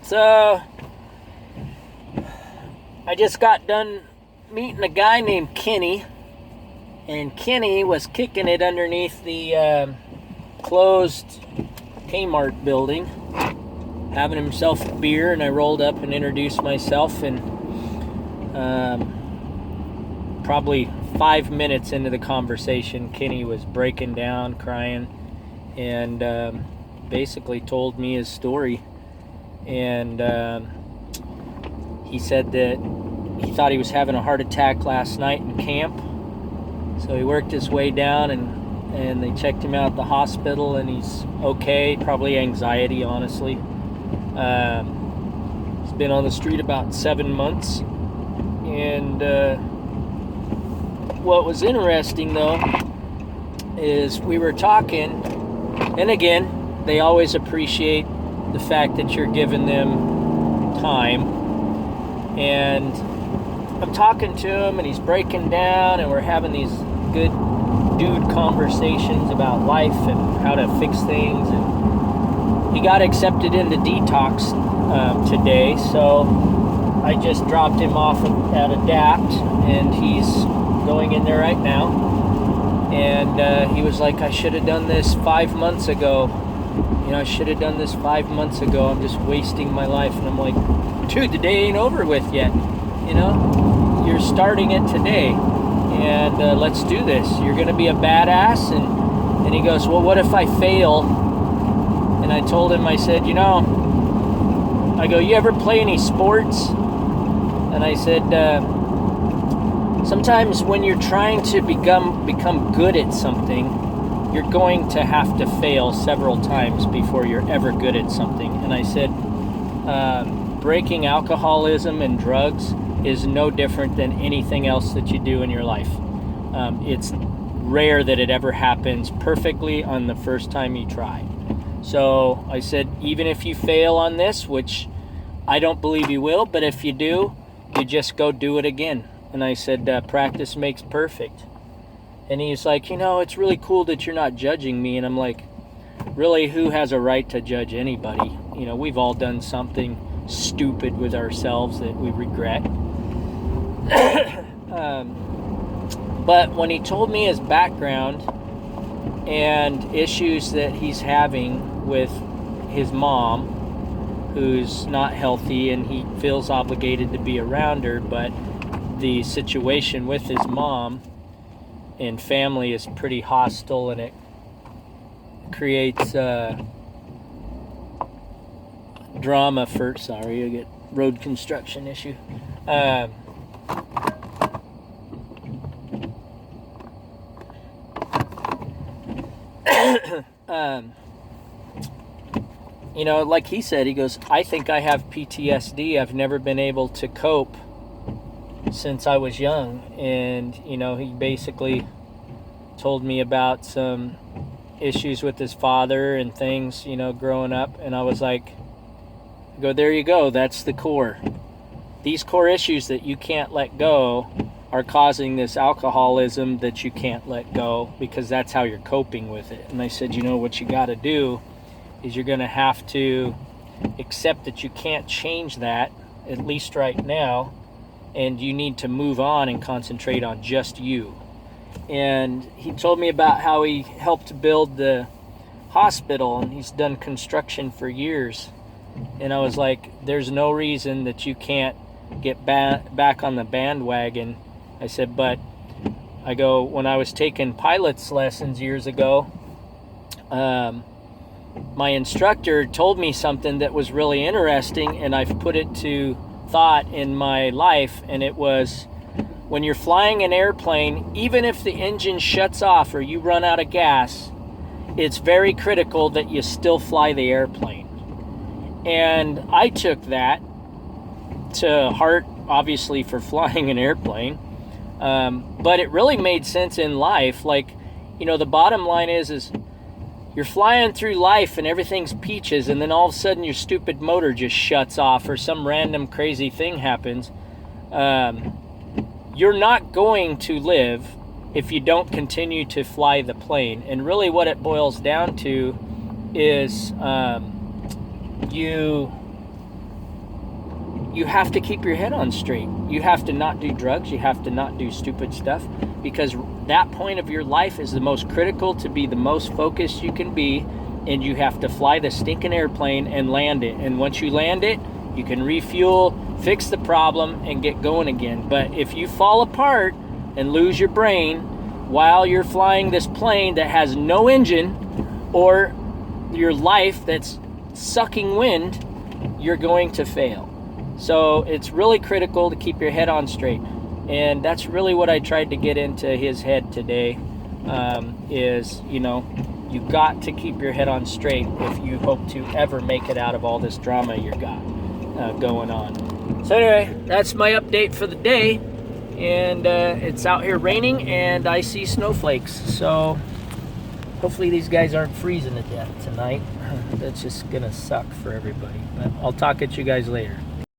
So I just got done meeting a guy named Kenny, and Kenny was kicking it underneath the closed KMart building, having himself a beer, and I rolled up and introduced myself, and probably 5 minutes into the conversation, Kenny was breaking down, crying, and basically told me his story. And he said that he thought he was having a heart attack last night in camp. So he worked his way down, and they checked him out at the hospital, and he's okay. Probably anxiety, honestly. He's been on the street about 7 months. And what was interesting, though, is we were talking, and again, they always appreciate the fact that you're giving them time. And I'm talking to him, and he's breaking down, and we're having these good dude conversations about life and how to fix things. And he got accepted into detox today, so I just dropped him off at Adapt, and he's going in there right now. And he was like, I should have done this 5 months ago. I should have done this 5 months ago. I'm just wasting my life. And I'm like, dude, the day ain't over with yet. You're starting it today. And let's do this. You're going to be a badass. And he goes, well, what if I fail? And I told him, I said, I go, you ever play any sports? And I said, sometimes when you're trying to become good at something, you're going to have to fail several times before you're ever good at something. And I said, breaking alcoholism and drugs is no different than anything else that you do in your life. It's rare that it ever happens perfectly on the first time you try. So I said, even if you fail on this, which I don't believe you will, but if you do, you just go do it again. And I said, practice makes perfect. And he's like, it's really cool that you're not judging me. And I'm like, really, who has a right to judge anybody? We've all done something stupid with ourselves that we regret. But when he told me his background and issues that he's having with his mom, who's not healthy, and he feels obligated to be around her, but the situation with his mom and family is pretty hostile, and it creates drama for, I get road construction issue. Like he said, he goes, I think I have PTSD. I've never been able to cope since I was young. And he basically told me about some issues with his father and things, growing up. And I was like, there you go, that's the core. These core issues that you can't let go are causing this alcoholism that you can't let go, because that's how you're coping with it. And I said, what you got to do is you're going to have to accept that you can't change that, at least right now, and you need to move on and concentrate on just you. And he told me about how he helped build the hospital, and he's done construction for years. And I was like, there's no reason that you can't get back on the bandwagon. I said, but I go, when I was taking pilot's lessons years ago, my instructor told me something that was really interesting, and I've put it to thought in my life. And it was, when you're flying an airplane, even if the engine shuts off or you run out of gas, it's very critical that you still fly the airplane. And I took that to heart, obviously, for flying an airplane. But it really made sense in life. Like, the bottom line is you're flying through life and everything's peaches, and then all of a sudden your stupid motor just shuts off or some random crazy thing happens. You're not going to live if you don't continue to fly the plane. And really what it boils down to is you have to keep your head on straight. You have to not do drugs. You have to not do stupid stuff, because that point of your life is the most critical to be the most focused you can be, and you have to fly the stinking airplane and land it. And once you land it, you can refuel, fix the problem, and get going again. But if you fall apart and lose your brain while you're flying this plane that has no engine, or your life that's sucking wind, you're going to fail. So it's really critical to keep your head on straight. And that's really what I tried to get into his head today, is, you got to keep your head on straight if you hope to ever make it out of all this drama you got going on. So anyway, that's my update for the day. And it's out here raining, and I see snowflakes. So hopefully these guys aren't freezing to death tonight. That's just going to suck for everybody. But I'll talk at you guys later.